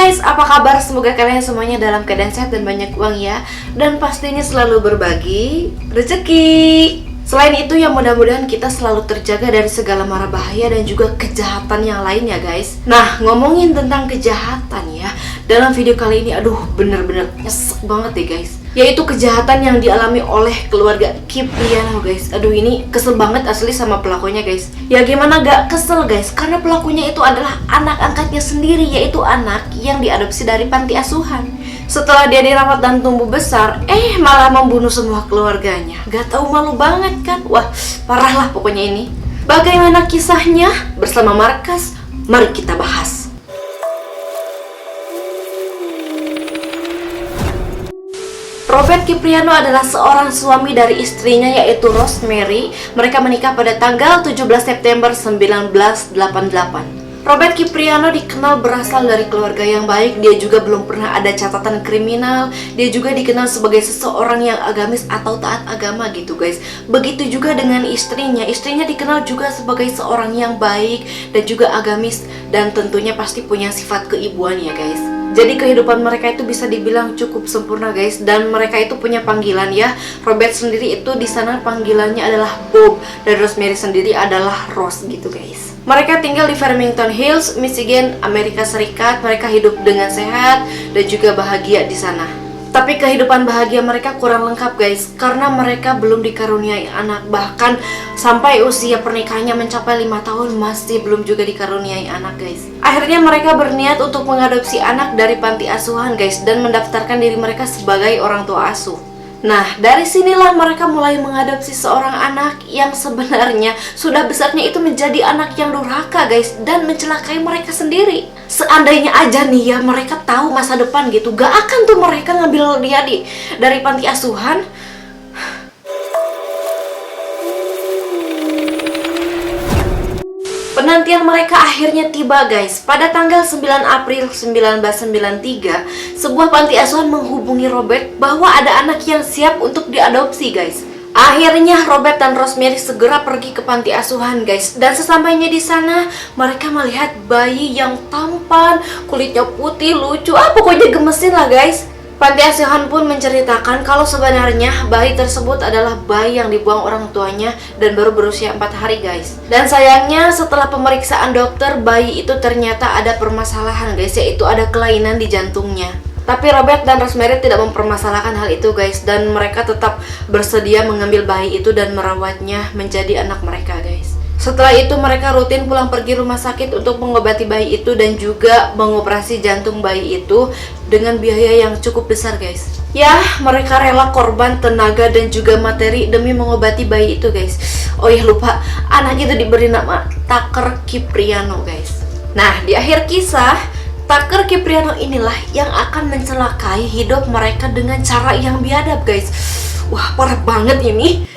guys, apa kabar? Semoga kalian semuanya dalam keadaan sehat dan banyak uang ya. Dan pastinya selalu berbagi rezeki. Selain itu ya mudah-mudahan kita selalu terjaga dari segala mara bahaya dan juga kejahatan yang lain ya guys. Nah, ngomongin tentang kejahatan ya, dalam video kali ini aduh bener-bener nyesek banget deh guys, yaitu kejahatan yang dialami oleh keluarga Kipriano guys. Aduh ini kesel banget asli sama pelakunya guys. Ya gimana gak kesel guys, karena pelakunya itu adalah anak angkatnya sendiri, yaitu anak yang diadopsi dari panti asuhan. Setelah dia dirawat dan tumbuh besar, malah membunuh semua keluarganya. Gak tahu malu banget kan? Wah parah lah pokoknya ini. Bagaimana kisahnya? Bersama Markas, mari kita bahas. Robert Kipriano adalah seorang suami dari istrinya yaitu Rosemary. Mereka menikah pada tanggal 17 September 1988. Robert Kipriano dikenal berasal dari keluarga yang baik. Dia juga belum pernah ada catatan kriminal. Dia juga dikenal sebagai seseorang yang agamis atau taat agama gitu guys. Begitu juga dengan istrinya. Istrinya dikenal juga sebagai seorang yang baik dan juga agamis, dan tentunya pasti punya sifat keibuan ya guys. Jadi kehidupan mereka itu bisa dibilang cukup sempurna guys, dan mereka itu punya panggilan ya. Robert sendiri itu di sana panggilannya adalah Bob, dan Rosemary sendiri adalah Rose gitu guys. Mereka tinggal di Farmington Hills, Michigan, Amerika Serikat. Mereka hidup dengan sehat dan juga bahagia di sana. Tapi kehidupan bahagia mereka kurang lengkap guys, karena mereka belum dikaruniai anak. Bahkan sampai usia pernikahannya mencapai 5 tahun masih belum juga dikaruniai anak guys. Akhirnya mereka berniat untuk mengadopsi anak dari panti asuhan guys, dan mendaftarkan diri mereka sebagai orang tua asuh. Nah, dari sinilah mereka mulai mengadopsi seorang anak yang sebenarnya sudah besarnya itu menjadi anak yang durhaka guys, dan mencelakai mereka sendiri. Seandainya aja nih ya mereka tahu masa depan gitu, gak akan tuh mereka ngambil dia dari panti asuhan. Penantian mereka akhirnya tiba guys. Pada tanggal 9 April 1993, sebuah panti asuhan menghubungi Robert bahwa ada anak yang siap untuk diadopsi guys. Akhirnya Robert dan Rosemary segera pergi ke panti asuhan guys. Dan sesampainya di sana, mereka melihat bayi yang tampan, kulitnya putih, lucu, pokoknya gemesin lah guys. Panti asuhan pun menceritakan kalau sebenarnya bayi tersebut adalah bayi yang dibuang orang tuanya dan baru berusia 4 hari guys. Dan sayangnya setelah pemeriksaan dokter, bayi itu ternyata ada permasalahan guys, yaitu ada kelainan di jantungnya. Tapi Robert dan Rosemary tidak mempermasalahkan hal itu guys, dan mereka tetap bersedia mengambil bayi itu dan merawatnya menjadi anak mereka guys. Setelah itu mereka rutin pulang pergi rumah sakit untuk mengobati bayi itu dan juga mengoperasi jantung bayi itu dengan biaya yang cukup besar guys. Ya, mereka rela korban tenaga dan juga materi demi mengobati bayi itu guys. Oh ya lupa, anak itu diberi nama Tucker Kipriano guys. Nah, di akhir kisah, Tucker Kipriano inilah yang akan mencelakai hidup mereka dengan cara yang biadab guys. Wah, parah banget ini.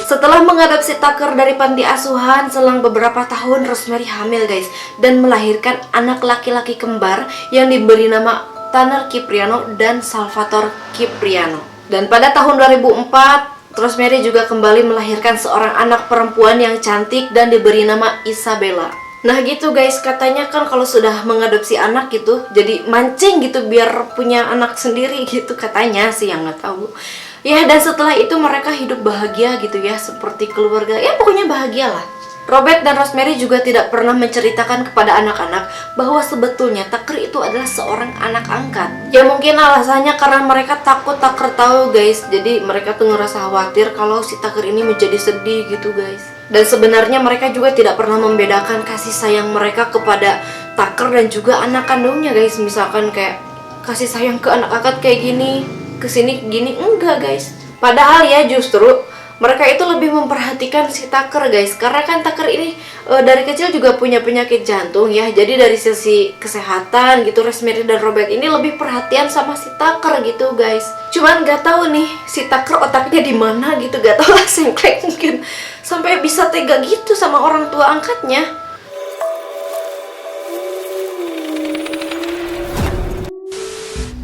Setelah mengadopsi Tucker dari panti asuhan, selang beberapa tahun Rosemary hamil guys, dan melahirkan anak laki-laki kembar yang diberi nama Tanner Kipriano dan Salvatore Kipriano. Dan pada tahun 2004, Rosemary juga kembali melahirkan seorang anak perempuan yang cantik dan diberi nama Isabella. Nah gitu guys, katanya kan kalau sudah mengadopsi anak gitu, jadi mancing gitu biar punya anak sendiri gitu katanya sih, yang nggak tahu. Ya, dan setelah itu mereka hidup bahagia gitu ya, seperti keluarga. Ya pokoknya bahagia lah. Robert dan Rosemary juga tidak pernah menceritakan kepada anak-anak bahwa sebetulnya Tucker itu adalah seorang anak angkat. Ya mungkin alasannya karena mereka takut Tucker tahu guys. Jadi mereka tuh ngerasa khawatir kalau si Tucker ini menjadi sedih gitu guys. Dan sebenarnya mereka juga tidak pernah membedakan kasih sayang mereka kepada Tucker dan juga anak kandungnya guys. Misalkan kayak kasih sayang ke anak angkat kayak gini, kesini gini, enggak guys. Padahal ya justru mereka itu lebih memperhatikan si Tucker guys, karena kan Tucker ini dari kecil juga punya penyakit jantung ya. Jadi dari sisi kesehatan gitu, Rosemary dan Robert ini lebih perhatian sama si Tucker gitu guys. Cuman gak tahu nih si Tucker otaknya di mana gitu, gak tahu lah, sengklek mungkin sampai bisa tega gitu sama orang tua angkatnya.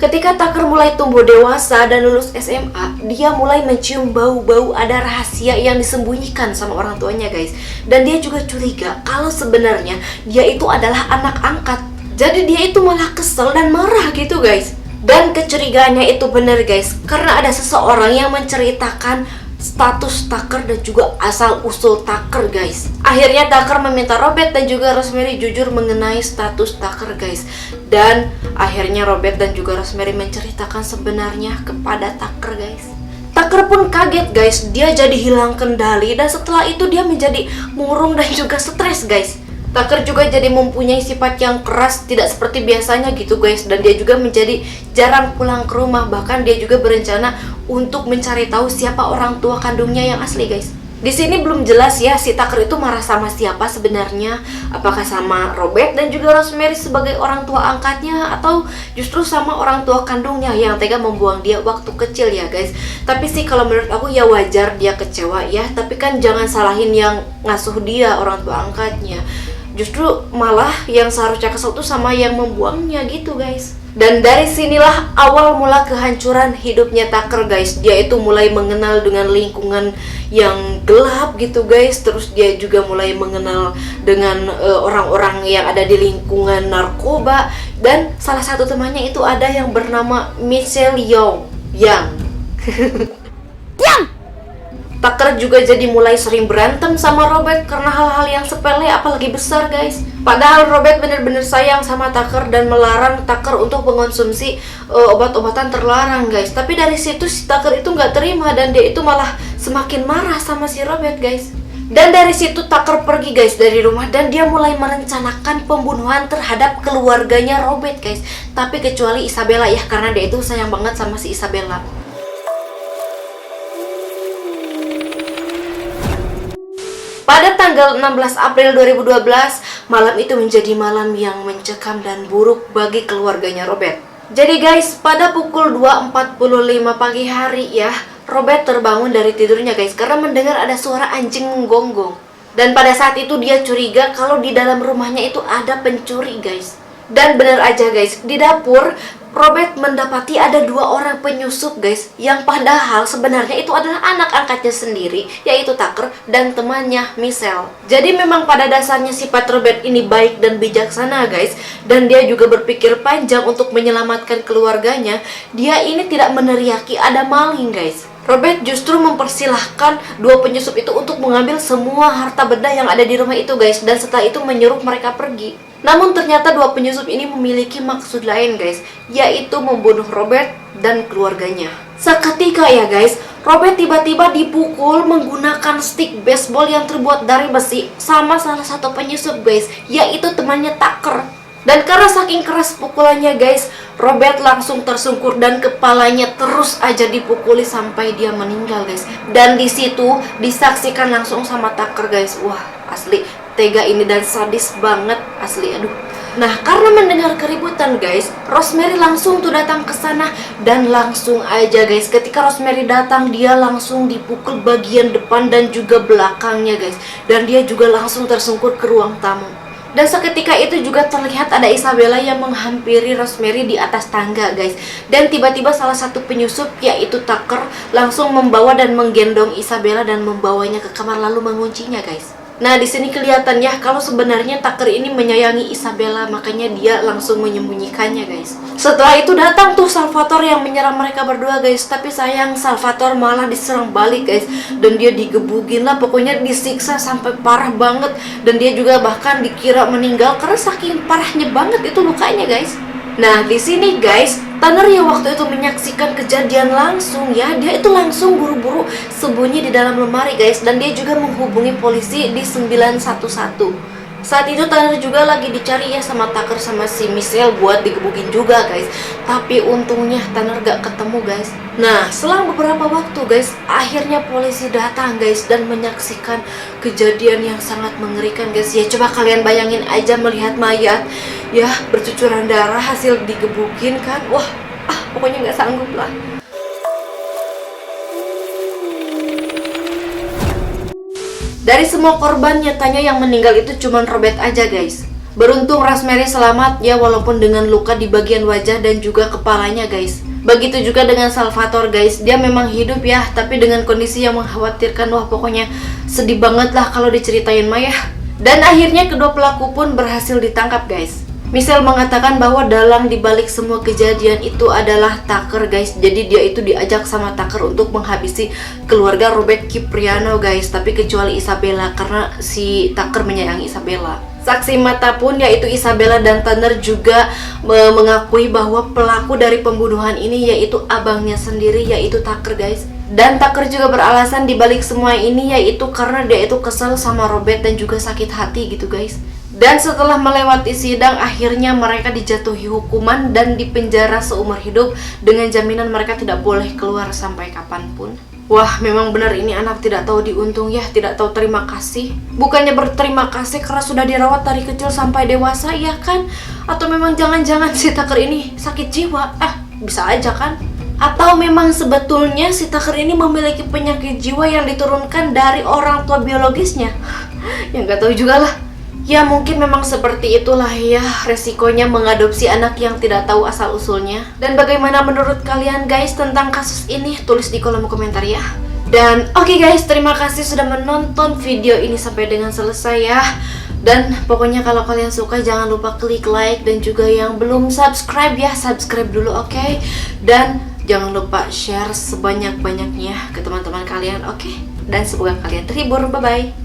Ketika Tucker mulai tumbuh dewasa dan lulus SMA, dia mulai mencium bau-bau ada rahasia yang disembunyikan sama orang tuanya guys. Dan dia juga curiga kalau sebenarnya dia itu adalah anak angkat. Jadi dia itu malah kesel dan marah gitu guys. Dan kecurigaannya itu benar guys, karena ada seseorang yang menceritakan status Tucker dan juga asal-usul Tucker guys. Akhirnya Tucker meminta Robert dan juga Rosemary jujur mengenai status Tucker guys. Dan akhirnya Robert dan juga Rosemary menceritakan sebenarnya kepada Tucker guys. Tucker pun kaget guys, dia jadi hilang kendali dan setelah itu dia menjadi murung dan juga stres guys. Tucker juga jadi mempunyai sifat yang keras, tidak seperti biasanya gitu guys. Dan dia juga menjadi jarang pulang ke rumah. Bahkan dia juga berencana untuk mencari tahu siapa orang tua kandungnya yang asli guys. Di sini belum jelas ya si Tucker itu marah sama siapa sebenarnya. Apakah sama Robert dan juga Rosemary sebagai orang tua angkatnya, atau justru sama orang tua kandungnya yang tega membuang dia waktu kecil ya guys. Tapi sih kalau menurut aku ya wajar dia kecewa ya. Tapi kan jangan salahin yang ngasuh dia, orang tua angkatnya. Justru malah yang seharusnya kesel tuh sama yang membuangnya gitu guys. Dan dari sinilah awal mula kehancuran hidupnya Tucker guys. Dia itu mulai mengenal dengan lingkungan yang gelap gitu guys. Terus dia juga mulai mengenal dengan orang-orang yang ada di lingkungan narkoba. Dan salah satu temannya itu ada yang bernama Michelle Young. Tucker juga jadi mulai sering berantem sama Robert karena hal-hal yang sepele apalagi besar guys. Padahal Robert bener-bener sayang sama Tucker dan melarang Tucker untuk mengonsumsi obat-obatan terlarang guys. Tapi dari situ si Tucker itu nggak terima dan dia itu malah semakin marah sama si Robert guys. Dan dari situ Tucker pergi guys dari rumah dan dia mulai merencanakan pembunuhan terhadap keluarganya Robert guys. Tapi kecuali Isabella ya, karena dia itu sayang banget sama si Isabella. Pada tanggal 16 April 2012, malam itu menjadi malam yang mencekam dan buruk bagi keluarganya Robert. Jadi guys, pada pukul 2.45 pagi hari ya, Robert terbangun dari tidurnya guys, karena mendengar ada suara anjing menggonggong. Dan pada saat itu dia curiga kalau di dalam rumahnya itu ada pencuri guys. Dan benar aja guys, di dapur Robert mendapati ada 2 orang penyusup guys, yang padahal sebenarnya itu adalah anak angkatnya sendiri, yaitu Tucker dan temannya Michelle. Jadi memang pada dasarnya sifat Robert ini baik dan bijaksana guys, dan dia juga berpikir panjang untuk menyelamatkan keluarganya. Dia ini tidak meneriaki ada maling guys. Robert justru mempersilahkan 2 penyusup itu untuk mengambil semua harta benda yang ada di rumah itu guys, dan setelah itu menyuruh mereka pergi. Namun ternyata 2 penyusup ini memiliki maksud lain guys, yaitu membunuh Robert dan keluarganya. Seketika ya guys, Robert tiba-tiba dipukul menggunakan stick baseball yang terbuat dari besi sama salah satu penyusup guys, yaitu temannya Tucker. Dan karena saking keras pukulannya guys, Robert langsung tersungkur dan kepalanya terus aja dipukuli sampai dia meninggal guys. Dan di situ disaksikan langsung sama Tucker guys. Wah, asli tega ini dan sadis banget asli, aduh. Nah, karena mendengar keributan guys, Rosemary langsung tuh datang ke sana dan langsung aja guys, ketika Rosemary datang dia langsung dipukul bagian depan dan juga belakangnya guys. Dan dia juga langsung tersungkur ke ruang tamu. Dan seketika itu juga terlihat ada Isabella yang menghampiri Rosemary di atas tangga guys. Dan tiba-tiba salah satu penyusup yaitu Tucker langsung membawa dan menggendong Isabella dan membawanya ke kamar lalu menguncinya guys. Nah, di sini kelihatan ya kalau sebenarnya Tucker ini menyayangi Isabella, makanya dia langsung menyembunyikannya guys. Setelah itu datang tuh Salvatore yang menyerang mereka berdua guys, tapi sayang Salvatore malah diserang balik guys, dan dia digebugin lah, pokoknya disiksa sampai parah banget. Dan dia juga bahkan dikira meninggal karena saking parahnya banget itu lukanya guys. Nah, di sini guys, Tanner yang waktu itu menyaksikan kejadian langsung ya, dia itu langsung buru-buru sembunyi di dalam lemari guys, dan dia juga menghubungi polisi di 911. Saat itu Tanner juga lagi dicari ya sama Tucker sama si Michelle buat digebukin juga guys. Tapi untungnya Tanner gak ketemu guys. Nah, selang beberapa waktu guys, akhirnya polisi datang guys dan menyaksikan kejadian yang sangat mengerikan guys. Ya coba kalian bayangin aja melihat mayat ya bercucuran darah hasil digebukin kan. Wah, pokoknya gak sanggup lah. Dari semua korban nyatanya yang meninggal itu cuma Robert aja guys. Beruntung Rosemary selamat ya, walaupun dengan luka di bagian wajah dan juga kepalanya guys. Begitu juga dengan Salvatore guys, dia memang hidup ya, tapi dengan kondisi yang mengkhawatirkan. Wah pokoknya sedih banget lah kalau diceritain Maya. Dan akhirnya kedua pelaku pun berhasil ditangkap guys. Michelle mengatakan bahwa dalang dibalik semua kejadian itu adalah Tucker guys. Jadi dia itu diajak sama Tucker untuk menghabisi keluarga Robert Cipriano guys. Tapi kecuali Isabella, karena si Tucker menyayangi Isabella. Saksi mata pun yaitu Isabella dan Tanner juga mengakui bahwa pelaku dari pembunuhan ini yaitu abangnya sendiri, yaitu Tucker guys. Dan Tucker juga beralasan dibalik semua ini yaitu karena dia itu kesel sama Robert dan juga sakit hati gitu guys. Dan setelah melewati sidang, akhirnya mereka dijatuhi hukuman dan dipenjara seumur hidup dengan jaminan mereka tidak boleh keluar sampai kapanpun. Wah, memang benar ini anak tidak tahu diuntung ya, tidak tahu terima kasih. Bukannya berterima kasih karena sudah dirawat dari kecil sampai dewasa, ya kan? Atau memang jangan-jangan si Tucker ini sakit jiwa? Bisa aja kan? Atau memang sebetulnya si Tucker ini memiliki penyakit jiwa yang diturunkan dari orang tua biologisnya? Ya nggak tahu juga lah. Ya mungkin memang seperti itulah ya resikonya mengadopsi anak yang tidak tahu asal-usulnya. Dan bagaimana menurut kalian guys tentang kasus ini? Tulis di kolom komentar ya. Dan oke guys, terima kasih sudah menonton video ini sampai dengan selesai ya. Dan pokoknya kalau kalian suka jangan lupa klik like, dan juga yang belum subscribe ya, subscribe dulu oke? Dan jangan lupa share sebanyak-banyaknya ke teman-teman kalian oke? Dan semoga kalian terhibur, bye-bye.